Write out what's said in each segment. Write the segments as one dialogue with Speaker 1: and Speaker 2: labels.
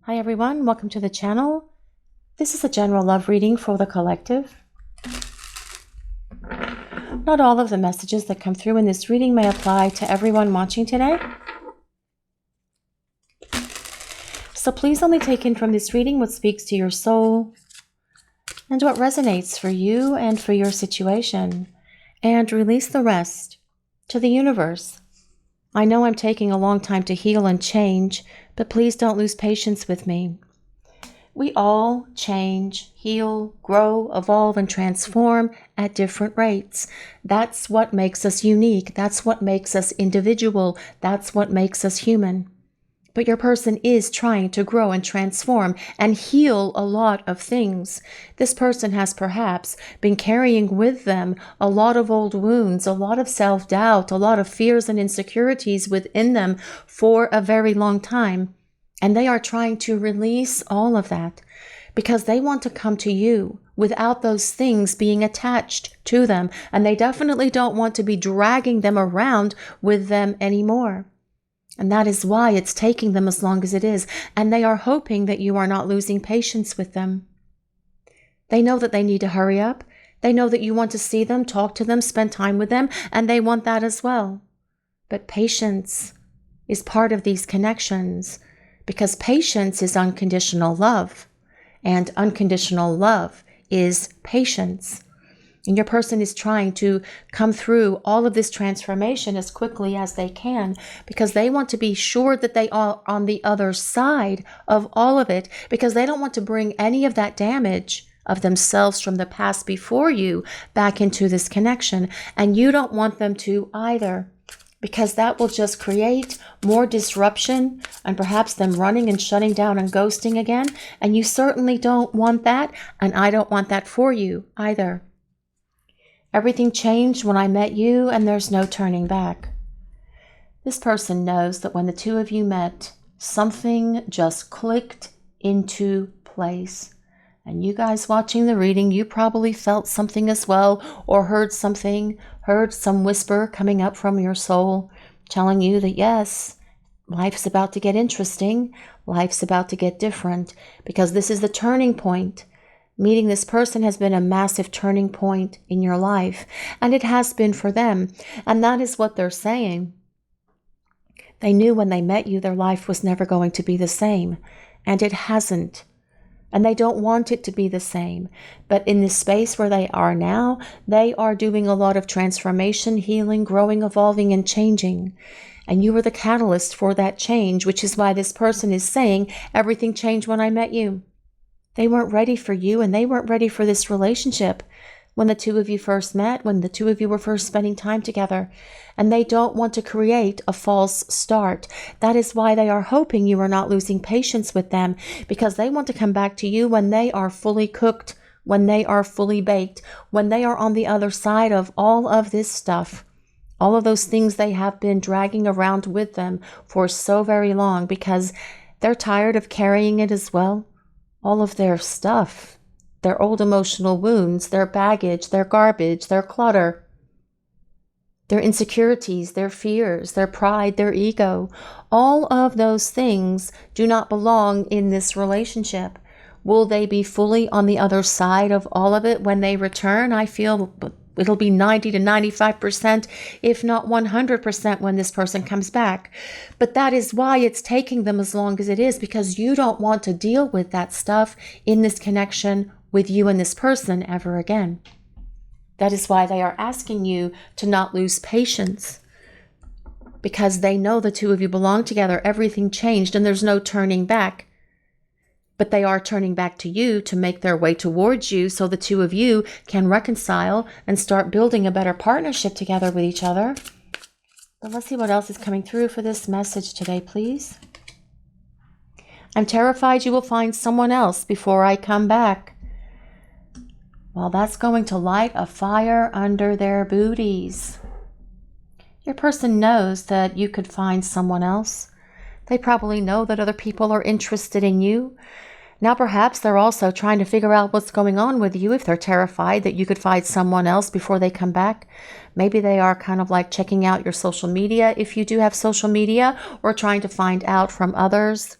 Speaker 1: Hi everyone, welcome to the channel. This is a general love reading for the collective. Not all of the messages that come through in this reading may apply to everyone watching today. So please only take in from this reading what speaks to your soul and what resonates for you and for your situation, and release the rest to the universe. I know I'm taking a long time to heal and change, but please don't lose patience with me. We all change, heal, grow, evolve, and transform at different rates. That's what makes us unique. That's what makes us individual. That's what makes us human. But your person is trying to grow and transform and heal a lot of things. This person has perhaps been carrying with them a lot of old wounds, a lot of self-doubt, a lot of fears and insecurities within them for a very long time. And they are trying to release all of that because they want to come to you without those things being attached to them. And they definitely don't want to be dragging them around with them anymore. And that is why it's taking them as long as it is. And they are hoping that you are not losing patience with them. They know that they need to hurry up. They know that you want to see them, talk to them, spend time with them, and they want that as well. But patience is part of these connections because patience is unconditional love, and unconditional love is patience. And your person is trying to come through all of this transformation as quickly as they can because they want to be sure that they are on the other side of all of it, because they don't want to bring any of that damage of themselves from the past before you back into this connection. And you don't want them to either, because that will just create more disruption and perhaps them running and shutting down and ghosting again. And you certainly don't want that. And I don't want that for you either. Everything changed when I met you, and there's no turning back. This person knows that when the two of you met, something just clicked into place. And you guys watching the reading, you probably felt something as well, or heard something, heard some whisper coming up from your soul, telling you that yes, life's about to get interesting, life's about to get different, because this is the turning point. Meeting this person has been a massive turning point in your life, and it has been for them. And that is what they're saying. They knew when they met you, their life was never going to be the same, and it hasn't. And they don't want it to be the same. But in this space where they are now, they are doing a lot of transformation, healing, growing, evolving, and changing. And you were the catalyst for that change, which is why this person is saying, everything changed when I met you. They weren't ready for you, and they weren't ready for this relationship when the two of you first met, when the two of you were first spending time together. And they don't want to create a false start. That is why they are hoping you are not losing patience with them, because they want to come back to you when they are fully cooked, when they are fully baked, when they are on the other side of all of this stuff, all of those things they have been dragging around with them for so very long, because they're tired of carrying it as well. All of their stuff, their old emotional wounds, their baggage, their garbage, their clutter, their insecurities, their fears, their pride, their ego, all of those things do not belong in this relationship. Will they be fully on the other side of all of it when they return? I feel it'll be 90 to 95%, if not 100% when this person comes back. But that is why it's taking them as long as it is, because you don't want to deal with that stuff in this connection with you and this person ever again. That is why they are asking you to not lose patience, because they know the two of you belong together. Everything changed and there's no turning back. But they are turning back to you to make their way towards you so the two of you can reconcile and start building a better partnership together with each other. But let's see what else is coming through for this message today, please. I'm terrified you will find someone else before I come back. Well, that's going to light a fire under their booties. Your person knows that you could find someone else. They probably know that other people are interested in you. Now perhaps they're also trying to figure out what's going on with you if they're terrified that you could find someone else before they come back. Maybe they are kind of like checking out your social media if you do have social media, or trying to find out from others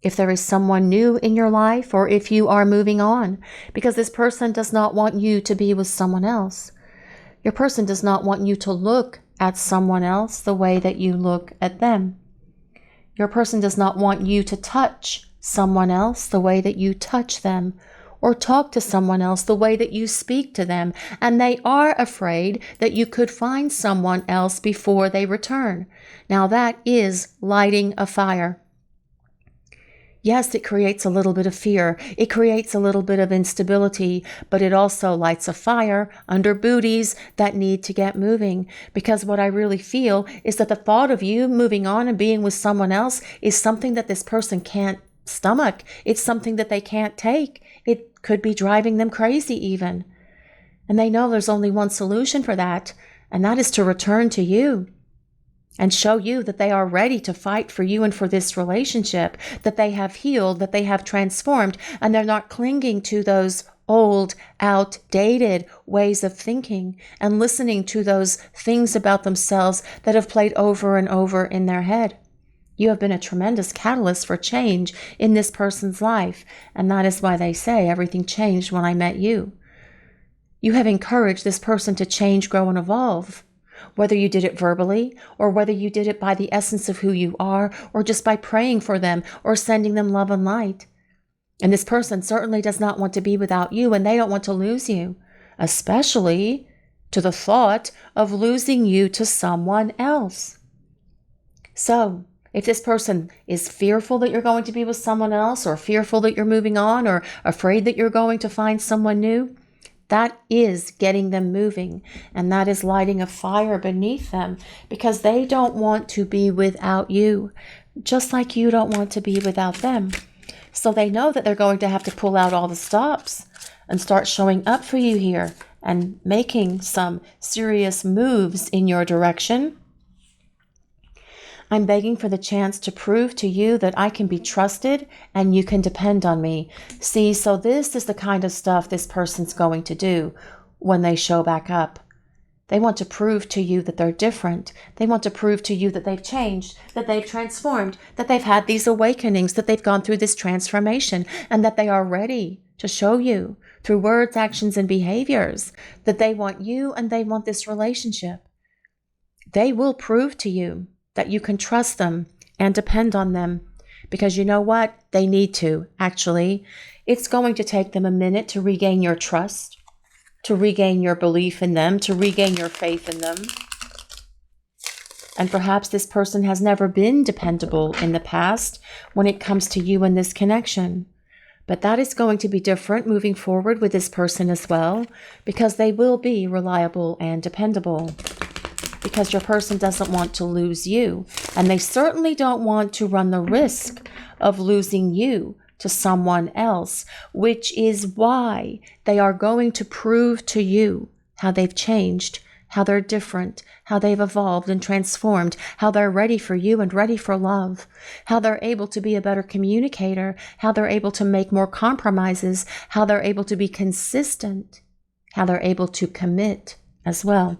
Speaker 1: if there is someone new in your life, or if you are moving on, because this person does not want you to be with someone else. Your person does not want you to look at someone else the way that you look at them. Your person does not want you to touch someone else the way that you touch them, or talk to someone else the way that you speak to them. And they are afraid that you could find someone else before they return. Now that is lighting a fire. Yes, it creates a little bit of fear. It creates a little bit of instability, but it also lights a fire under booties that need to get moving. Because what I really feel is that the thought of you moving on and being with someone else is something that this person can't stomach. It's something that they can't take. It could be driving them crazy even. And they know there's only one solution for that, and that is to return to you and show you that they are ready to fight for you and for this relationship, that they have healed, that they have transformed, and they're not clinging to those old, outdated ways of thinking and listening to those things about themselves that have played over and over in their head. You have been a tremendous catalyst for change in this person's life, and that is why they say everything changed when I met you. You have encouraged this person to change, grow, and evolve. Whether you did it verbally, or whether you did it by the essence of who you are, or just by praying for them, or sending them love and light. And this person certainly does not want to be without you, and they don't want to lose you, especially to the thought of losing you to someone else. So, if this person is fearful that you're going to be with someone else, or fearful that you're moving on, or afraid that you're going to find someone new, that is getting them moving, and that is lighting a fire beneath them, because they don't want to be without you, just like you don't want to be without them. So they know that they're going to have to pull out all the stops and start showing up for you here and making some serious moves in your direction. I'm begging for the chance to prove to you that I can be trusted and you can depend on me. See, so this is the kind of stuff this person's going to do when they show back up. They want to prove to you that they're different. They want to prove to you that they've changed, that they've transformed, that they've had these awakenings, that they've gone through this transformation, and that they are ready to show you through words, actions, and behaviors that they want you and they want this relationship. They will prove to you that you can trust them and depend on them, because you know what? They need to, actually. It's going to take them a minute to regain your trust, to regain your belief in them, to regain your faith in them. And perhaps this person has never been dependable in the past when it comes to you and this connection. But that is going to be different moving forward with this person as well, because they will be reliable and dependable. Because your person doesn't want to lose you, and they certainly don't want to run the risk of losing you to someone else, which is why they are going to prove to you how they've changed, how they're different, how they've evolved and transformed, how they're ready for you and ready for love, how they're able to be a better communicator, how they're able to make more compromises, how they're able to be consistent, how they're able to commit as well.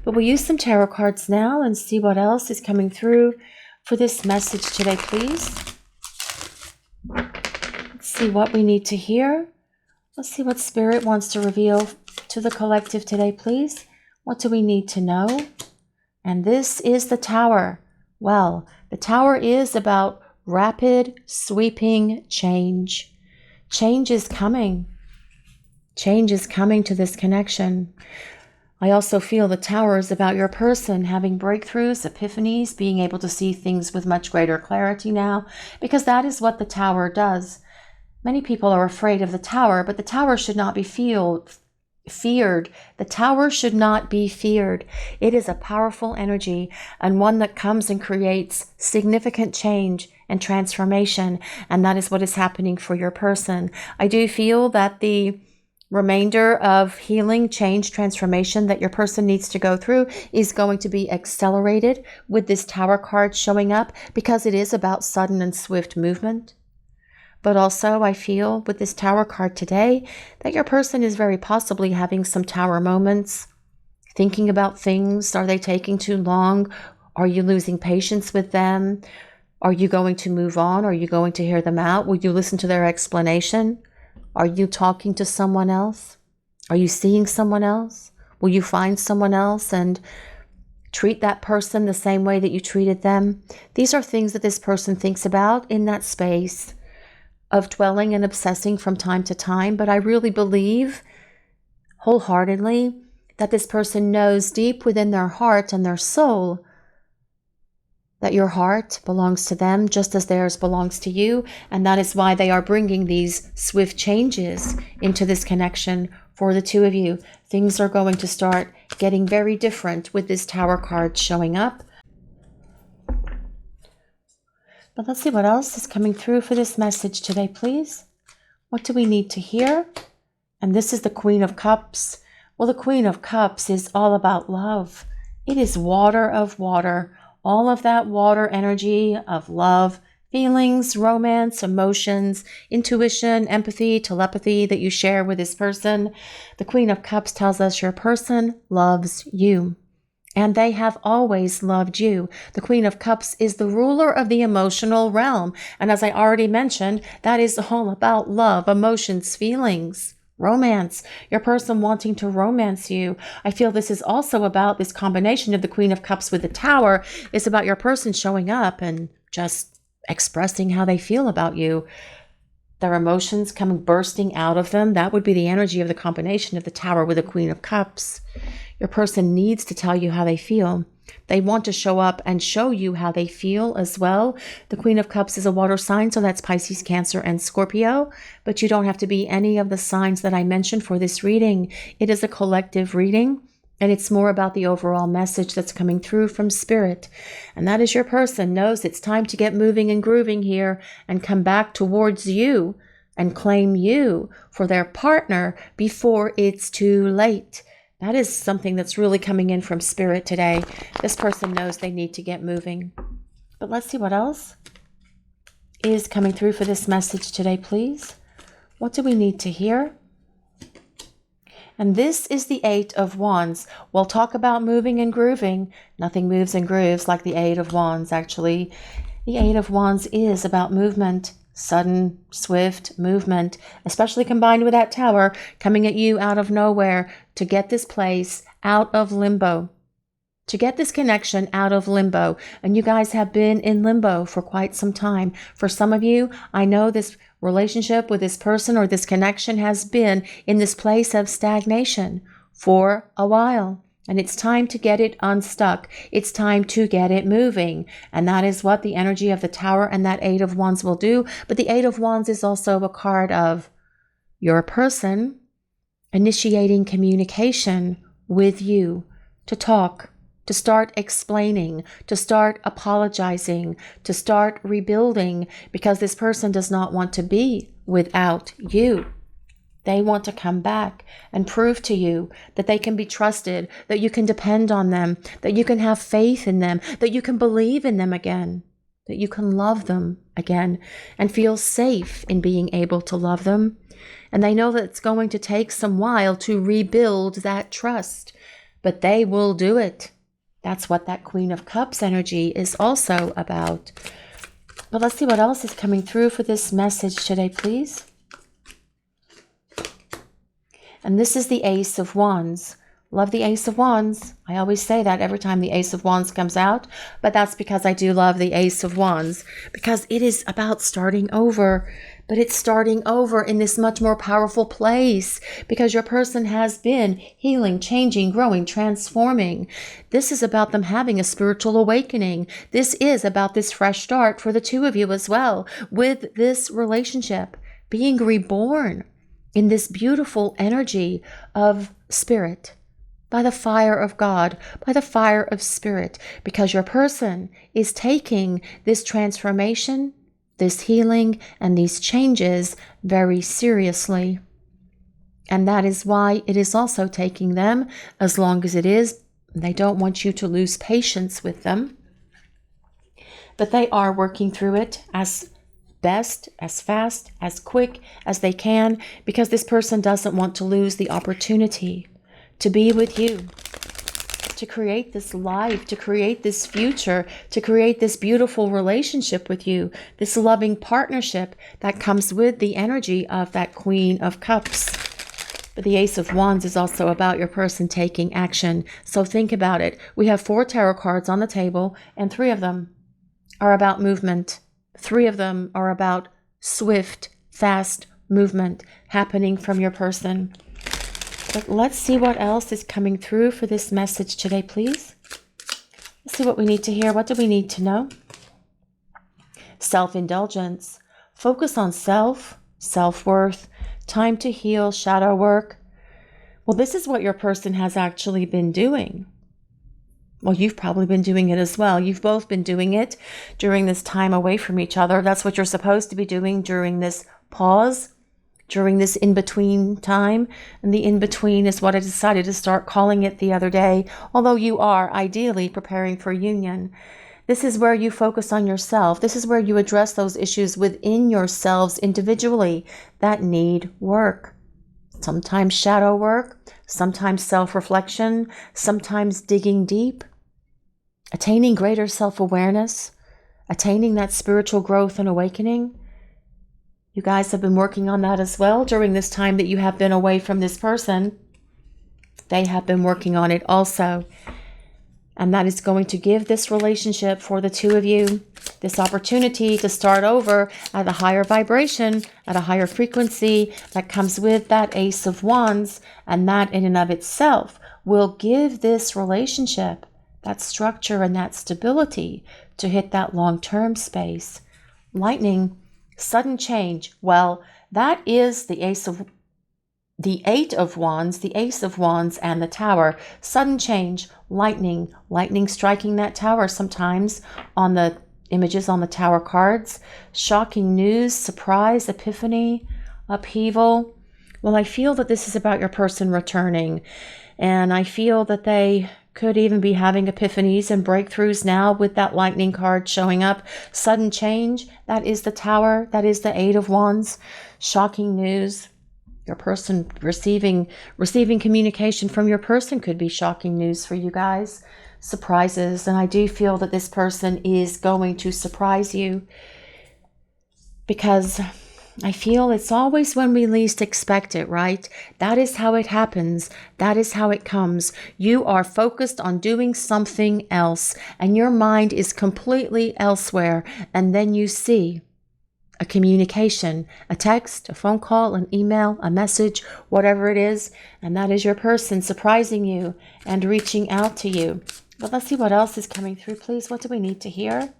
Speaker 1: But we'll use some tarot cards now and see what else is coming through for this message today, please. Let's see what we need to hear. Let's see what Spirit wants to reveal to the collective today, please. What do we need to know? And this is the Tower. Well, the Tower is about rapid, sweeping change. Change is coming. Change is coming to this connection. I also feel the Tower is about your person having breakthroughs, epiphanies, being able to see things with much greater clarity now, because that is what the Tower does. Many people are afraid of the Tower, but the Tower should not be feared. The Tower should not be feared. It is a powerful energy, and one that comes and creates significant change and transformation, and that is what is happening for your person. I do feel that the remainder of healing, change, transformation that your person needs to go through is going to be accelerated with this Tower card showing up, because it is about sudden and swift movement. But also I feel with this Tower card today that your person is very possibly having some Tower moments, thinking about things. Are they taking too long? Are you losing patience with them? Are you going to move on? Are you going to hear them out? Will you listen to their explanation? Are you talking to someone else? Are you seeing someone else? Will you find someone else and treat that person the same way that you treated them? These are things that this person thinks about in that space of dwelling and obsessing from time to time. But I really believe wholeheartedly that this person knows deep within their heart and their soul that your heart belongs to them just as theirs belongs to you. And that is why they are bringing these swift changes into this connection for the two of you. Things are going to start getting very different with this Tower card showing up. But let's see what else is coming through for this message today, please. What do we need to hear? And this is the Queen of Cups. Well, the Queen of Cups is all about love. It is water of water. All of that water energy of love, feelings, romance, emotions, intuition, empathy, telepathy that you share with this person. The Queen of Cups tells us your person loves you, and they have always loved you. The Queen of Cups is the ruler of the emotional realm. And as I already mentioned, that is all about love, emotions, feelings, romance, your person wanting to romance you. I feel this is also about this combination of the Queen of Cups with the Tower. It's about your person showing up and just expressing how they feel about you. Their emotions coming bursting out of them. That would be the energy of the combination of the Tower with the Queen of Cups. Your person needs to tell you how they feel. They want to show up and show you how they feel as well. The Queen of Cups is a water sign, so that's Pisces, Cancer, and Scorpio. But you don't have to be any of the signs that I mentioned for this reading. It is a collective reading, and it's more about the overall message that's coming through from Spirit. And that is your person knows it's time to get moving and grooving here and come back towards you and claim you for their partner before it's too late. That is something that's really coming in from Spirit today. This person knows they need to get moving. But let's see what else is coming through for this message today, please. What do we need to hear? And this is the Eight of Wands. We'll talk about moving and grooving. Nothing moves and grooves like the Eight of Wands, actually. The Eight of Wands is about movement. Sudden, swift movement, especially combined with that Tower coming at you out of nowhere to get this place out of limbo, to get this connection out of limbo. And you guys have been in limbo for quite some time. For some of you, I know this relationship with this person or this connection has been in this place of stagnation for a while. And it's time to get it unstuck. It's time to get it moving. And that is what the energy of the Tower and that Eight of Wands will do. But the Eight of Wands is also a card of your person initiating communication with you to talk, to start explaining, to start apologizing, to start rebuilding, because this person does not want to be without you. They want to come back and prove to you that they can be trusted, that you can depend on them, that you can have faith in them, that you can believe in them again, that you can love them again and feel safe in being able to love them. And they know that it's going to take some while to rebuild that trust, but they will do it. That's what that Queen of Cups energy is also about. But let's see what else is coming through for this message today, please. And this is the Ace of Wands. Love the Ace of Wands. I always say that every time the Ace of Wands comes out, but that's because I do love the Ace of Wands, because it is about starting over, but it's starting over in this much more powerful place, because your person has been healing, changing, growing, transforming. This is about them having a spiritual awakening. This is about this fresh start for the two of you as well, with this relationship being reborn in this beautiful energy of Spirit, by the fire of God, by the fire of Spirit, because your person is taking this transformation, this healing, and these changes very seriously. And that is why it is also taking them as long as it is. They don't want you to lose patience with them, but they are working through it as best, as fast, as quick as they can, because this person doesn't want to lose the opportunity to be with you, to create this life, to create this future, to create this beautiful relationship with you, this loving partnership that comes with the energy of that Queen of Cups. But the Ace of Wands is also about your person taking action. So think about it. We have 4 tarot cards on the table, and 3 of them are about movement. 3 of them are about swift, fast movement happening from your person. But let's see what else is coming through for this message today, please. Let's see what we need to hear. What do we need to know? Self-indulgence. Focus on self, self-worth, time to heal, shadow work. Well, this is what your person has actually been doing. Well, you've probably been doing it as well. You've both been doing it during this time away from each other. That's what you're supposed to be doing during this pause, during this in-between time. And the in-between is what I decided to start calling it the other day, although you are ideally preparing for union. This is where you focus on yourself. This is where you address those issues within yourselves individually that need work. Sometimes shadow work, sometimes self-reflection, sometimes digging deep, attaining greater self-awareness, attaining that spiritual growth and awakening. You guys have been working on that as well during this time that you have been away from this person. They have been working on it also. And that is going to give this relationship for the 2 of you this opportunity to start over at a higher vibration, at a higher frequency that comes with that Ace of Wands. And that in and of itself will give this relationship that structure and that stability to hit that long-term space. Lightning, sudden change. Well, that is the Eight of Wands, the Ace of Wands, and the Tower. Sudden change, lightning striking that tower sometimes on the images on the Tower cards. Shocking news, surprise, epiphany, upheaval. Well, I feel that this is about your person returning, and I feel that they could even be having epiphanies and breakthroughs now with that lightning card showing up. Sudden change, that is the Tower, that is the Eight of Wands. Shocking news. Your person receiving communication from your person could be shocking news for you guys. Surprises. And I do feel that this person is going to surprise you, because I feel it's always when we least expect it, right? That is how it happens. That is how it comes. You are focused on doing something else and your mind is completely elsewhere. And then you see a communication, a text, a phone call, an email, a message, whatever it is. And that is your person surprising you and reaching out to you. But let's see what else is coming through, please. What do we need to hear?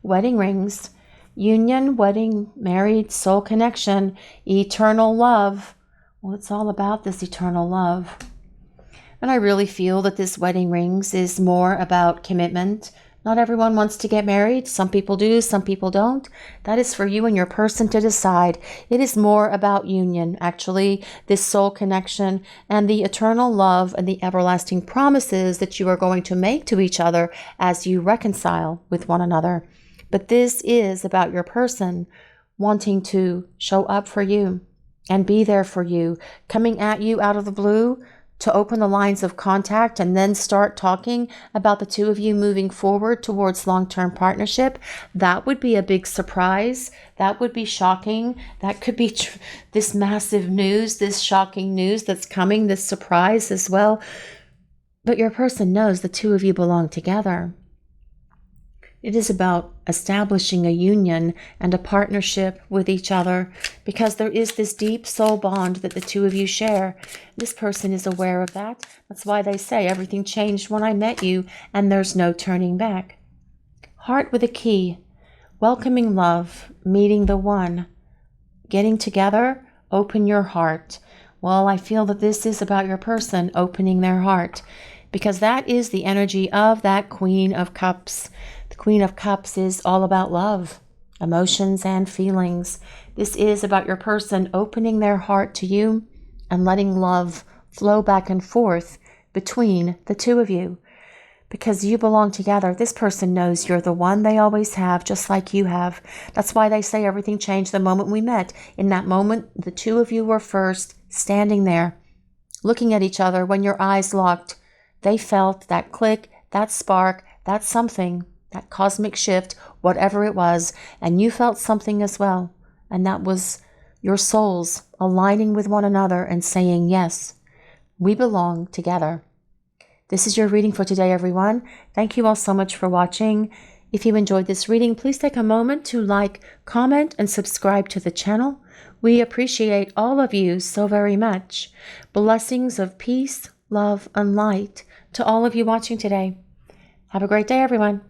Speaker 1: Wedding rings, union, wedding, married, soul connection, eternal love. Well, it's all about this eternal love. And I really feel that this wedding rings is more about commitment. Not everyone wants to get married. Some people do, some people don't. That is for you and your person to decide. It is more about union, actually, this soul connection and the eternal love and the everlasting promises that you are going to make to each other as you reconcile with one another. But this is about your person wanting to show up for you and be there for you, coming at you out of the blue to open the lines of contact and then start talking about the 2 of you moving forward towards long-term partnership. That would be a big surprise. That would be shocking. That could be this massive news, this shocking news that's coming, this surprise as well. But your person knows the 2 of you belong together. It is about establishing a union and a partnership with each other, because there is this deep soul bond that the 2 of you share. This person is aware of that. That's why they say everything changed when I met you and there's no turning back. Heart with a key, welcoming love, meeting the one, getting together, open your heart. Well, I feel that this is about your person opening their heart, because that is the energy of that Queen of Cups. The Queen of Cups is all about love, emotions, and feelings. This is about your person opening their heart to you and letting love flow back and forth between the 2 of you. Because you belong together. This person knows you're the one they always have, just like you have. That's why they say everything changed the moment we met. In that moment, the 2 of you were first, standing there, looking at each other when your eyes locked. they felt that click, that spark, that something, that cosmic shift, whatever it was, and you felt something as well. And that was your souls aligning with one another and saying, yes, we belong together. This is your reading for today, everyone. Thank you all so much for watching. If you enjoyed this reading, please take a moment to like, comment, and subscribe to the channel. We appreciate all of you so very much. Blessings of peace, love, and light to all of you watching today. Have a great day, everyone.